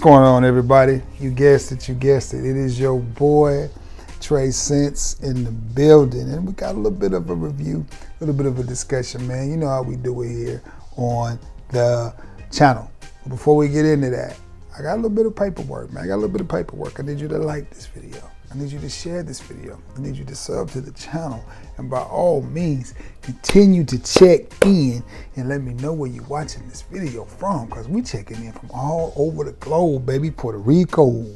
going on, everybody? You guessed it, It is your boy, Trey Sense, in the building. And we got a little bit of a review, a little bit of a discussion, man. You know how we do it here on the channel. But before we get into that, I got a little bit of paperwork, man. I need you to like this video. I need you to share this video. I need you to sub to the channel. And by all means, continue to check in and let me know where you're watching this video from, because we checking in from all over the globe, baby. Puerto Rico,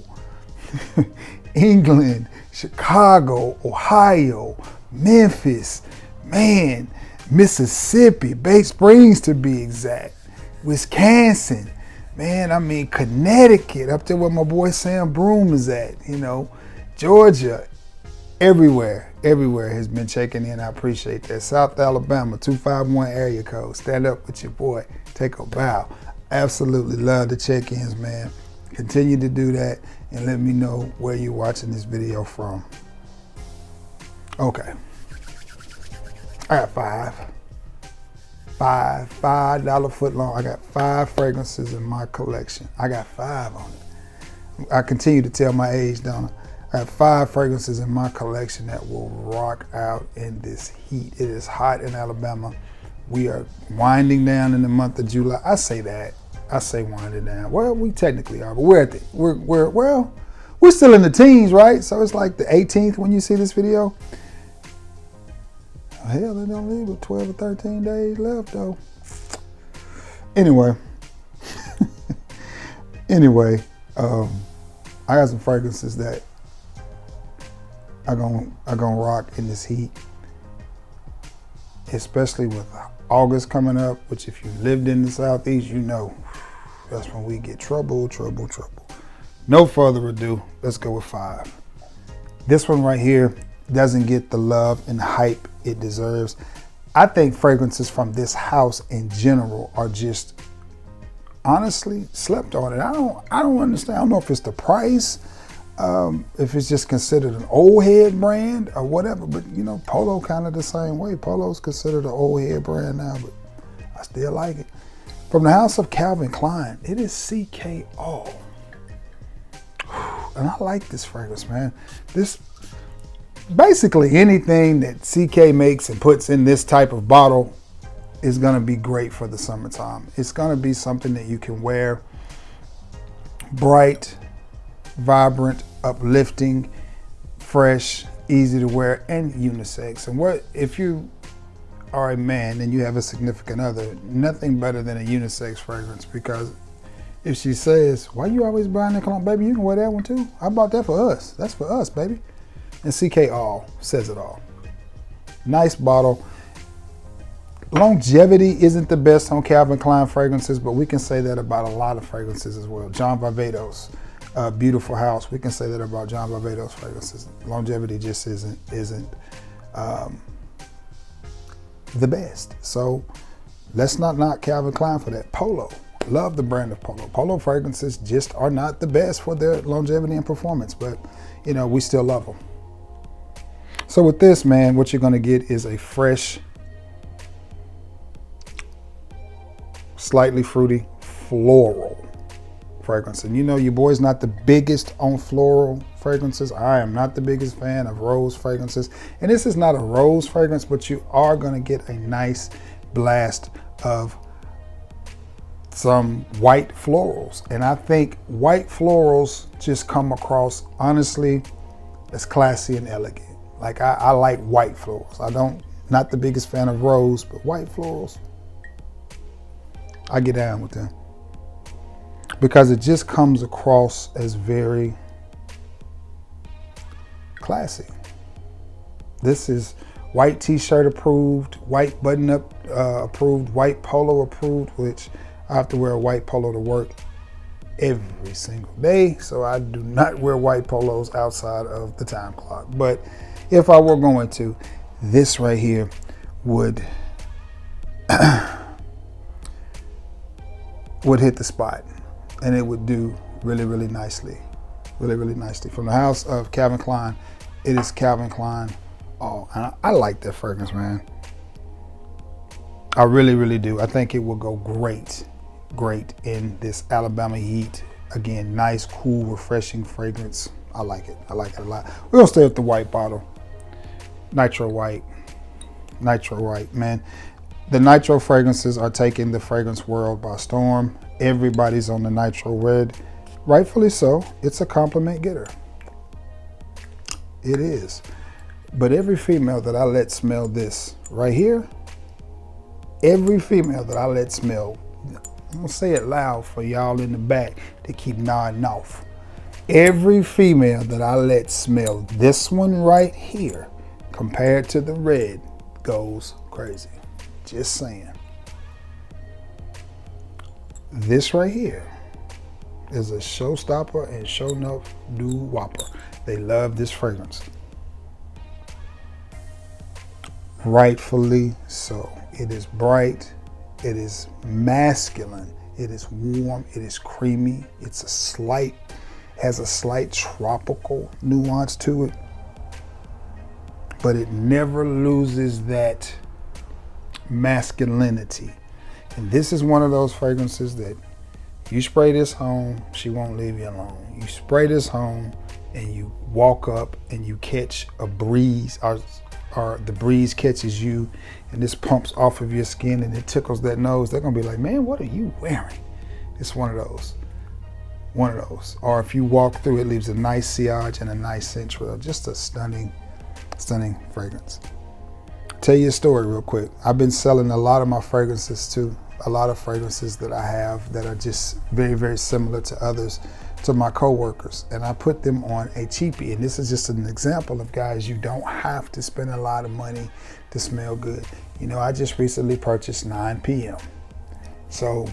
England, Chicago, Ohio, Memphis, man, Mississippi, Bay Springs to be exact, Wisconsin, man, I mean Connecticut, up there where my boy Sam Broom is at, you know, Georgia, everywhere has been checking in. I appreciate that. South Alabama, 251 area code. Stand up with your boy. Take a bow. Absolutely love the check-ins, man. Continue to do that and let me know where you're watching this video from. Okay. I got $5 foot long. I got 5 fragrances in my collection. I got 5 on it. I continue to tell my age, don't I? I have 5 fragrances in my collection that will rock out in this heat. It is hot in Alabama. We are winding down in the month of July. I say winding down. Well, we technically are, but we're still in the teens, right? So it's like the 18th when you see this video. Hell, they don't leave with 12 or 13 days left though. Anyway, I got some fragrances that are gonna rock in this heat, especially with August coming up, which if you lived in the Southeast, you know that's when we get trouble. No further ado, let's go with 5. This one right here doesn't get the love and hype it deserves. I think fragrances from this house in general are just honestly slept on it. I don't understand. I don't know if it's the price, if it's just considered an old head brand or whatever, but you know, Polo kind of the same way. Polo's considered an old head brand now, but I still like it. From the house of Calvin Klein, it is CK All. And I like this fragrance, man. This, basically anything that CK makes and puts in this type of bottle is gonna be great for the summertime. It's gonna be something that you can wear, bright, vibrant, uplifting, fresh, easy to wear, and unisex. And what if you are a man and you have a significant other, nothing better than a unisex fragrance, because if she says, why you always buying that cologne? Baby, you can wear that one too. I bought that for us. That's for us, baby. And CK All says it all. Nice bottle. Longevity isn't the best on Calvin Klein fragrances, but we can say that about a lot of fragrances as well. John Varvatos, Beautiful House. We can say that about John Varvatos fragrances. Longevity just isn't the best. So let's not knock Calvin Klein for that. Polo, love the brand of Polo. Polo fragrances just are not the best for their longevity and performance, but you know, we still love them. So with this, man, what you're gonna get is a fresh, slightly fruity, floral fragrance. And you know, your boy's not the biggest on floral fragrances. I am not the biggest fan of rose fragrances. And this is not a rose fragrance, but you are gonna get a nice blast of some white florals. And I think white florals just come across, honestly, as classy and elegant. Like I like white florals. Not the biggest fan of rose, but white florals, I get down with them, because it just comes across as very classy. This is white t-shirt approved, white button-up approved, white polo approved, which I have to wear a white polo to work every single day, so I do not wear white polos outside of the time clock. But if I were going to, this right here would hit the spot, and it would do really nicely. From the house of Calvin Klein, it is Calvin Klein All. And I like that fragrance, man. I really do. I think it will go great in this Alabama heat. Again, nice, cool, refreshing fragrance. I like it. I like it a lot. We're gonna stay with the white bottle. Nitro White. Nitro White, man. The Nitro fragrances are taking the fragrance world by storm. Everybody's on the Nitro Red. Rightfully so. It's a compliment getter. It is. But every female that I let smell this right here, every female that I let smell, I'm gonna say it loud for y'all in the back to keep nodding off. Every female that I let smell this one right here compared to the red goes crazy. Just saying. This right here is a showstopper and show enough do whopper. They love this fragrance. Rightfully so. It is bright. It is masculine. It is warm. It is creamy. It's has a slight tropical nuance to it, but it never loses that masculinity. And this is one of those fragrances that you spray this home, she won't leave you alone. You spray this home and you walk up and you catch a breeze, or the breeze catches you and this pumps off of your skin and it tickles that nose. They're gonna be like, man, what are you wearing? It's one of those. One of those. Or if you walk through, it leaves a nice sillage and a nice scent trail. Just a stunning, stunning fragrance. Tell you a story real quick. I've been selling a lot of my fragrances too. A lot of fragrances that I have that are just very, very similar to others, to my coworkers. And I put them on a cheapie. And this is just an example of, guys, you don't have to spend a lot of money to smell good. You know, I just recently purchased 9 PM. So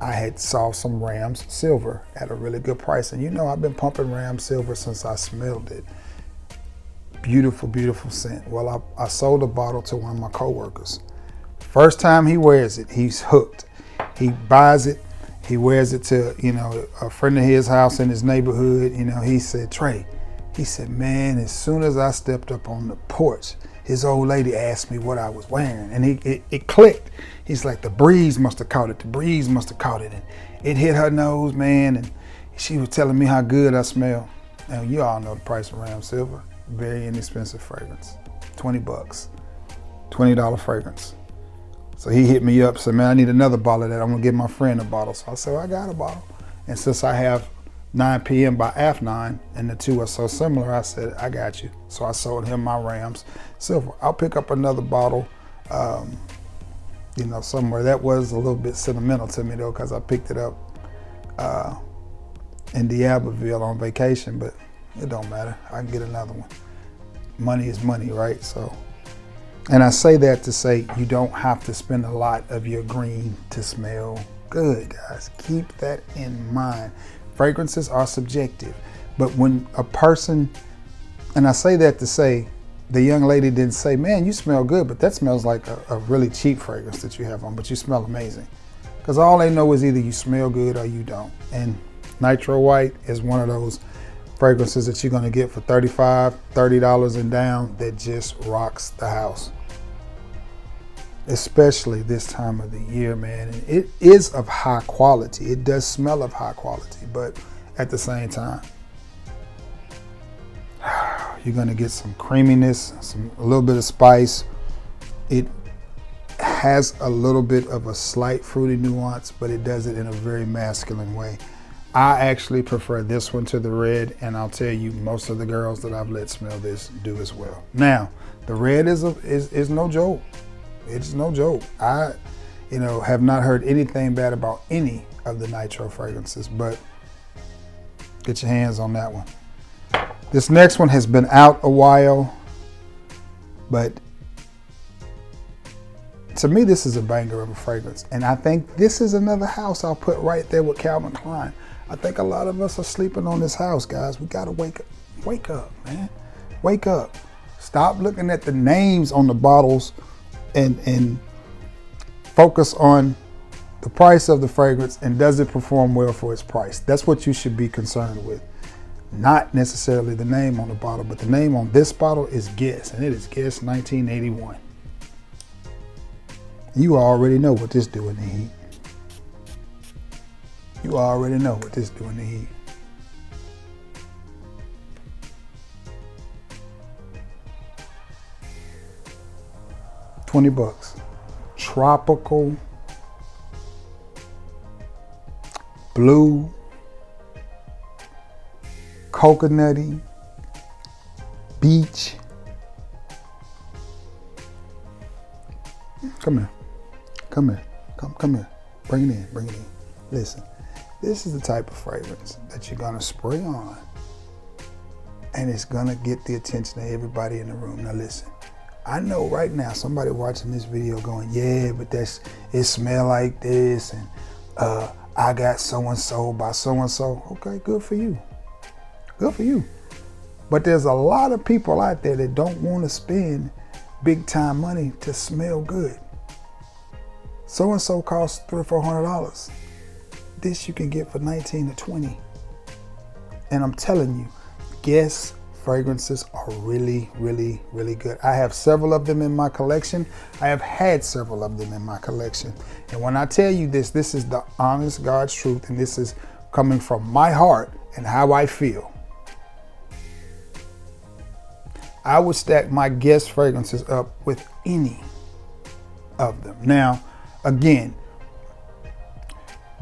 I had saw some Rams Silver at a really good price. And you know, I've been pumping Rams Silver since I smelled it. Beautiful, beautiful scent. Well, I sold a bottle to one of my coworkers. First time he wears it, he's hooked. He buys it, he wears it to, you know, a friend of his house in his neighborhood. You know, he said, Trey, he said, man, as soon as I stepped up on the porch, his old lady asked me what I was wearing, and it clicked. He's like, the breeze must have caught it. The breeze must have caught it, and it hit her nose, man, and she was telling me how good I smell. Now, you all know the price of Ram Silver. Very inexpensive fragrance, 20 bucks, $20 fragrance. So he hit me up, said, man, I need another bottle of that. I'm gonna give my friend a bottle. So I said, well, I got a bottle. And since I have 9 PM by Afnan, and the two are so similar, I said, I got you. So I sold him my Rams Silver. I'll pick up another bottle, you know, somewhere. That was a little bit sentimental to me though, because I picked it up in D'Iberville on vacation, but it don't matter. I can get another one. Money is money, right? So, and I say that to say you don't have to spend a lot of your green to smell good, guys. Keep that in mind. Fragrances are subjective, but when a person, and I say that to say, the young lady didn't say, man, you smell good, but that smells like a really cheap fragrance that you have on, but you smell amazing. Because all they know is either you smell good or you don't. And Nitro White is one of those fragrances that you're gonna get for $35, $30 and down that just rocks the house. Especially this time of the year, man. And it is of high quality. It does smell of high quality, but at the same time, you're gonna get some creaminess, a little bit of spice. It has a little bit of a slight fruity nuance, but it does it in a very masculine way. I actually prefer this one to the red, and I'll tell you, most of the girls that I've let smell this do as well. Now, the red is no joke. It's no joke. I, you know, have not heard anything bad about any of the Nitro fragrances, but get your hands on that one. This next one has been out a while, but to me, this is a banger of a fragrance. And I think this is another house I'll put right there with Calvin Klein. I think a lot of us are sleeping on this house, guys. We gotta wake up. Wake up, man. Wake up. Stop looking at the names on the bottles and focus on the price of the fragrance and does it perform well for its price. That's what you should be concerned with. Not necessarily the name on the bottle, but the name on this bottle is Guess, and it is Guess 1981. You already know what this do in the heat. You already know what this doing to heat. $20. Tropical, blue, coconutty, beach. Come here. Come here. Come here. Bring it in. Bring it in. Listen, this is the type of fragrance that you're gonna spray on, and it's gonna get the attention of everybody in the room. Now listen, I know right now somebody watching this video going, yeah, but it smell like this, and I got so-and-so by so-and-so. Okay, good for you. Good for you. But there's a lot of people out there that don't want to spend big time money to smell good. So-and-so costs $300 or $400. This you can get for $19 to $20. And I'm telling you, Guess fragrances are really, really, really good. I have several of them in my collection. I have had several of them in my collection. And when I tell you this is the honest God's truth, and this is coming from my heart and how I feel. I would stack my Guess fragrances up with any of them. Now, again,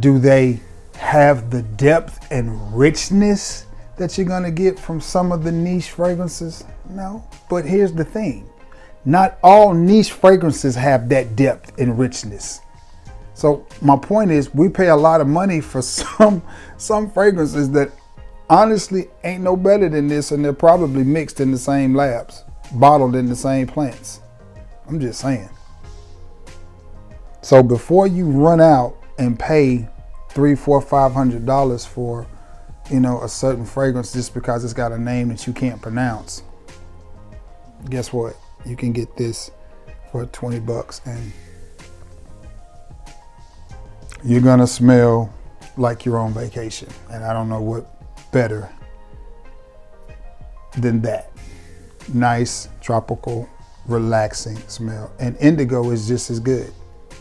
do they have the depth and richness that you're gonna get from some of the niche fragrances? No, but here's the thing. Not all niche fragrances have that depth and richness. So my point is, we pay a lot of money for some fragrances that honestly ain't no better than this, and they're probably mixed in the same labs, bottled in the same plants. I'm just saying. So before you run out and pay $300, $400, $500 for, a certain fragrance just because it's got a name that you can't pronounce, guess what? You can get this for $20 and you're gonna smell like you're on vacation. And I don't know what better than that. Nice, tropical, relaxing smell. And indigo is just as good.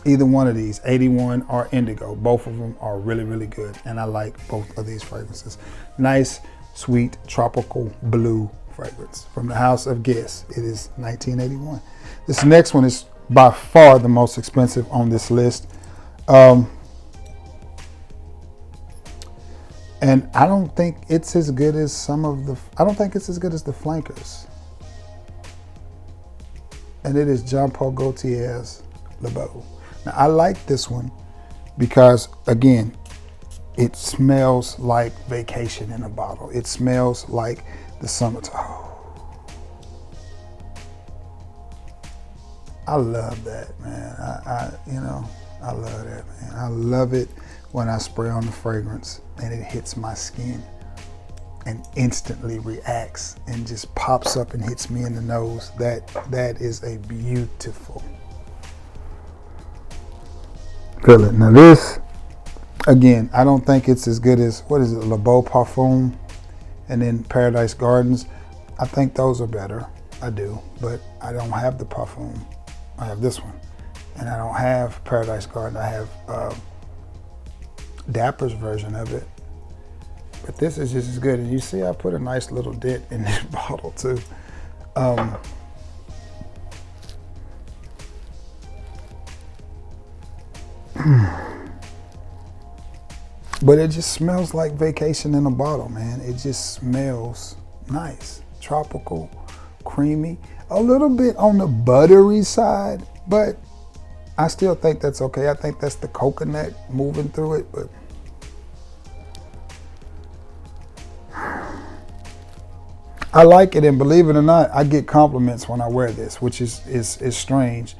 Either one of these, 81 or indigo, both of them are really, really good. And I like both of these fragrances. Nice, sweet, tropical blue fragrance from the house of Guess. It is 1981. This next one is by far the most expensive on this list. And I don't think it's as good as I don't think it's as good as the flankers. And it is Jean Paul Gaultier's Beau. Now, I like this one because, again, it smells like vacation in a bottle. It smells like the summertime. I love that, man. I love that, man. I love it when I spray on the fragrance and it hits my skin and instantly reacts and just pops up and hits me in the nose. That is a beautiful feeling. Now this, again, I don't think it's as good as, what is it, Le Beau Parfum and then Paradise Gardens. I think those are better. I do, but I don't have the Parfum. I have this one. And I don't have Paradise Garden. I have Dapper's version of it. But this is just as good. And you see I put a nice little dent in this bottle too. But it just smells like vacation in a bottle, man. It just smells nice, tropical, creamy, a little bit on the buttery side, but I still think that's okay. I think that's the coconut moving through it, but I like it, and believe it or not, I get compliments when I wear this, which is strange.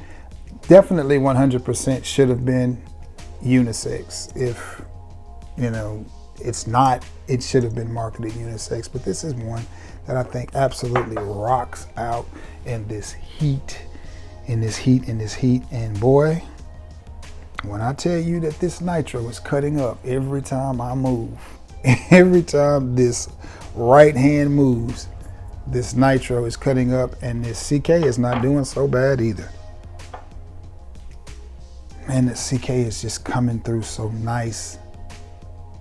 Definitely 100% should have been unisex. If, it's not, it should have been marketed unisex, but this is one that I think absolutely rocks out in this heat, and boy, when I tell you that this nitro is cutting up every time I move, every time this right hand moves, this nitro is cutting up, and this CK is not doing so bad either. And the CK is just coming through so nice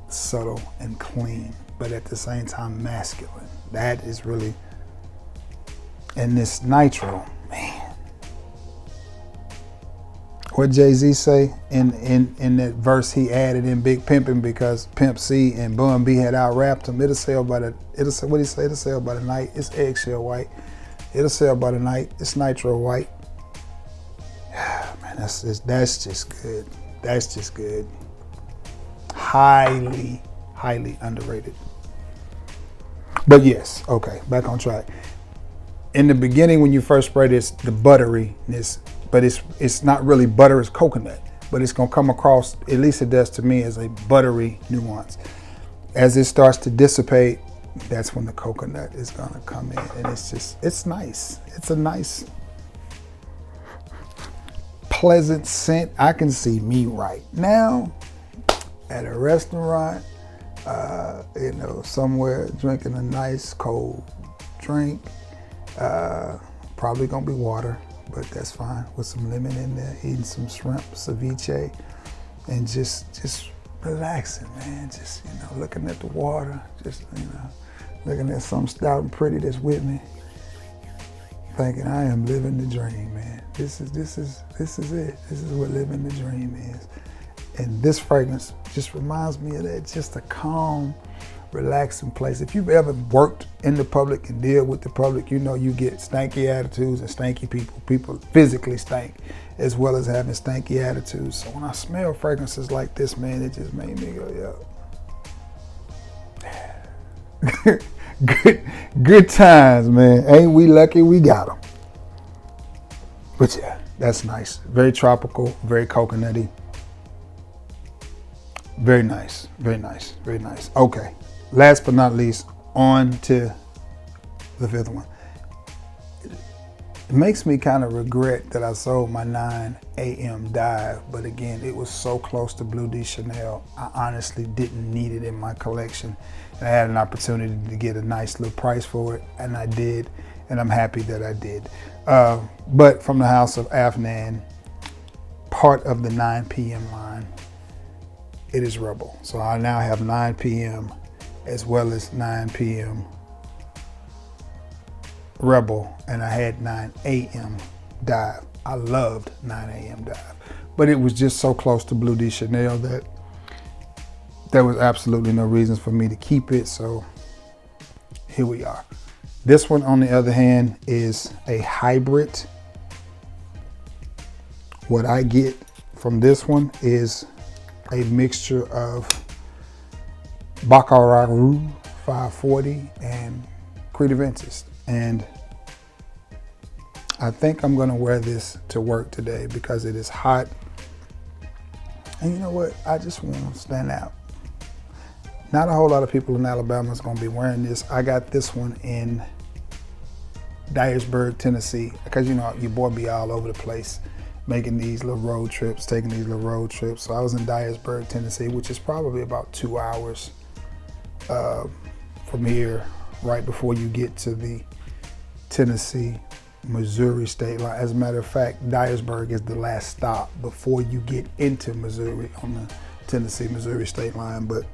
subtle and clean, but at the same time masculine. That is really, and this Nitro, man. What Jay-Z say in that verse he added in Big Pimpin', because Pimp C and Bun B had out-rapped him. It'll sell by the night. It's eggshell white. It'll sell by the night. It's Nitro White. Man, that's just good. That's just good. Highly, highly underrated. But yes, okay, back on track. In the beginning, when you first spray this, the butteriness, but it's not really butter, it's coconut, but it's gonna come across, at least it does to me, as a buttery nuance. As it starts to dissipate, that's when the coconut is gonna come in, and it's nice. It's a nice, pleasant scent. I can see me right now at a restaurant, somewhere drinking a nice cold drink. Probably gonna be water, but that's fine, with some lemon in there, eating some shrimp ceviche, and just relaxing, man. Just, looking at the water, just, looking at something stout and pretty that's with me, thinking I am living the dream, man. This is it. This is what living the dream is. And this fragrance just reminds me of that, just a calm, relaxing place. If you've ever worked in the public and deal with the public, you get stanky attitudes and stanky people. People physically stank as well as having stanky attitudes. So when I smell fragrances like this, man, it just made me go, yo. Good times, man. Ain't we lucky we got them? But yeah, that's nice. Very tropical, very coconutty. Very nice, very nice, very nice. Okay, last but not least, on to the fifth one. It makes me kind of regret that I sold my 9 AM dive, but again, it was so close to Bleu de Chanel, I honestly didn't need it in my collection. And I had an opportunity to get a nice little price for it, and I did, and I'm happy that I did. But from the house of Afnan, part of the 9 PM line, it is Rebel. So I now have 9 PM as well as 9 PM Rebel, and I had 9 AM dive. I loved 9 AM dive, but it was just so close to Bleu de Chanel that there was absolutely no reason for me to keep it. So here we are. This one, on the other hand, is a hybrid. What I get from this one is a mixture of Baccarat Rouge 540 and Creed Aventus. And I think I'm gonna wear this to work today because it is hot. And you know what? I just want to stand out. Not a whole lot of people in Alabama is gonna be wearing this. I got this one in Dyersburg, Tennessee, because your boy be all over the place, making these little road trips, taking these little road trips. So I was in Dyersburg, Tennessee, which is probably about 2 hours from here, right before you get to the Tennessee-Missouri state line. As a matter of fact, Dyersburg is the last stop before you get into Missouri on the Tennessee-Missouri state line. But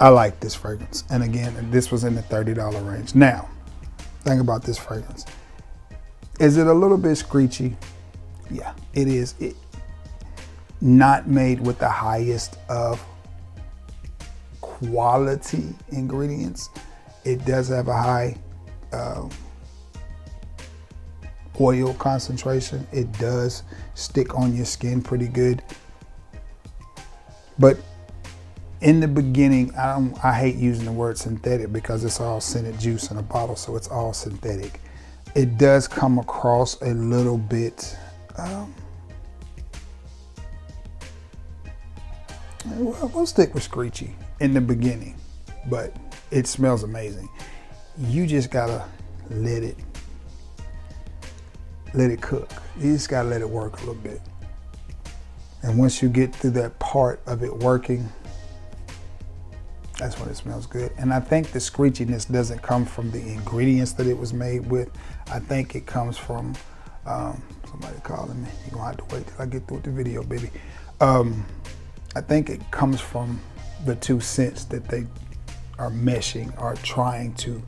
I like this fragrance. And again, this was in the $30 range. Now, think about this fragrance. Is it a little bit screechy? Yeah, it is. Not made with the highest of quality ingredients. It does have a high oil concentration. It does stick on your skin pretty good. But in the beginning, I hate using the word synthetic because it's all scented juice in a bottle, so it's all synthetic. It does come across a little bit, we'll stick with screechy in the beginning, but it smells amazing. You just gotta let it cook. You just gotta let it work a little bit. And once you get through that part of it working, that's when it smells good. And I think the screechiness doesn't come from the ingredients that it was made with. I think it comes from Somebody calling me. You're gonna have to wait till I get through with the video, baby. I think it comes from the two scents that they are meshing or trying to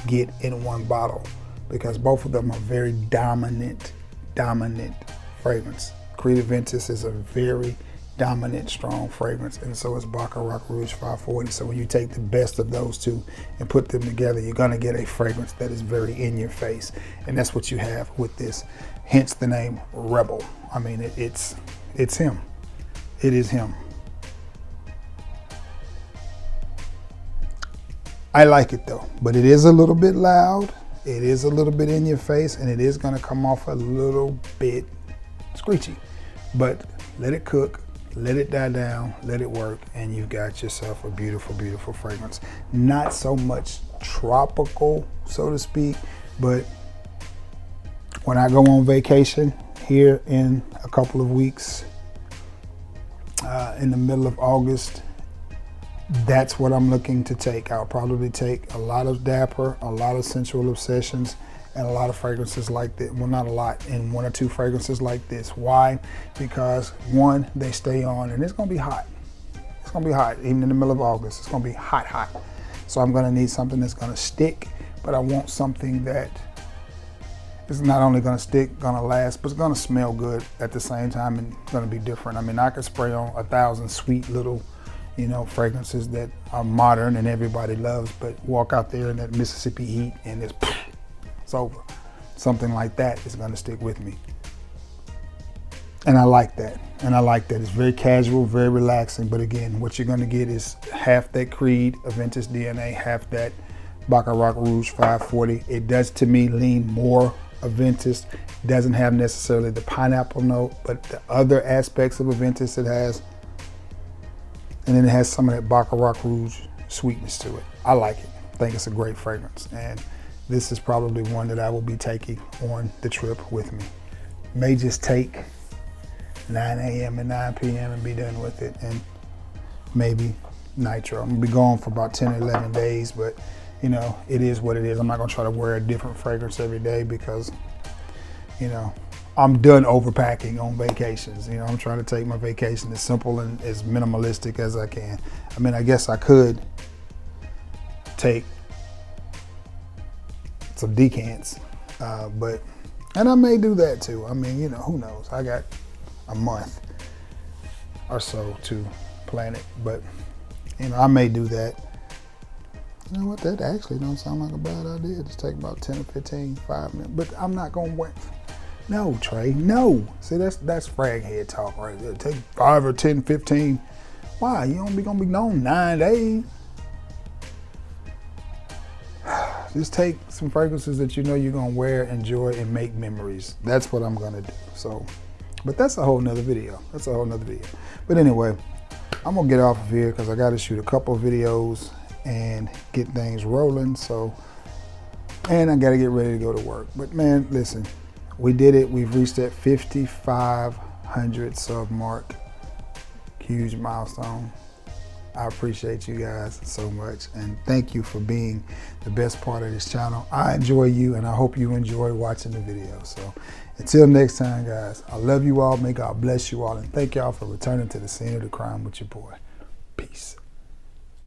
get in one bottle, because both of them are very dominant fragrance. Creed Aventus is a very dominant, strong fragrance, and so is Baccarat Rouge 540. So when you take the best of those two and put them together, you're gonna get a fragrance that is very in your face, and that's what you have with this. Hence the name Rebel. I mean, it's him. It is him. I like it though, but it is a little bit loud. It is a little bit in your face, and it is gonna come off a little bit screechy. But let it cook, let it die down, let it work, and you've got yourself a beautiful, beautiful fragrance. Not so much tropical, so to speak, but when I go on vacation here in a couple of weeks, in the middle of August, that's what I'm looking to take. I'll probably take a lot of Dapper, a lot of Sensual Obsessions, and a lot of fragrances like this. Well, not a lot, and one or two fragrances like this. Why? Because one, they stay on, and it's gonna be hot. It's gonna be hot, even in the middle of August. It's gonna be hot, hot. So I'm gonna need something that's gonna stick, but I want something that is not only gonna stick, gonna last, but it's gonna smell good at the same time and gonna be different. I mean, I could spray on 1,000 sweet little, fragrances that are modern and everybody loves, but walk out there in that Mississippi heat and it's over. Something like that is gonna stick with me. And I like that. It's very casual, very relaxing, but again, what you're gonna get is half that Creed Aventus DNA, half that Baccarat Rouge 540. It does, to me, lean more Aventus. Doesn't have necessarily the pineapple note, but the other aspects of Aventus it has. And then it has some of that Baccarat Rouge sweetness to it. I like it. I think it's a great fragrance. And this is probably one that I will be taking on the trip with me. May just take 9 a.m. and 9 p.m. and be done with it. And maybe Nitro. I'm gonna be gone for about 10 or 11 days, but it is what it is. I'm not gonna try to wear a different fragrance every day because, I'm done overpacking on vacations. I'm trying to take my vacation as simple and as minimalistic as I can. I mean, I guess I could take some decants, and I may do that too. I mean, who knows? I got a month or so to plan it, but I may do that. You know what? That actually don't sound like a bad idea. Just take about 10 or 15, 5 minutes. But I'm not gonna wait. No, Trey, no. See, that's frag head talk right there. Take 5 or 10, 15. Why? You don't be gonna be gone 9 days. Just take some fragrances that you're gonna wear, enjoy, and make memories. That's what I'm gonna do. So, but that's a whole nother video. But anyway, I'm gonna get off of here because I gotta shoot a couple of videos and get things rolling. So, and I gotta get ready to go to work. But man, listen, we did it. We've reached that 5,500 sub mark. Huge milestone. I appreciate you guys so much, and thank you for being the best part of this channel. I enjoy you, and I hope you enjoy watching the video. So until next time, guys, I love you all. May God bless you all, and thank y'all for returning to the scene of the crime with your boy. Peace.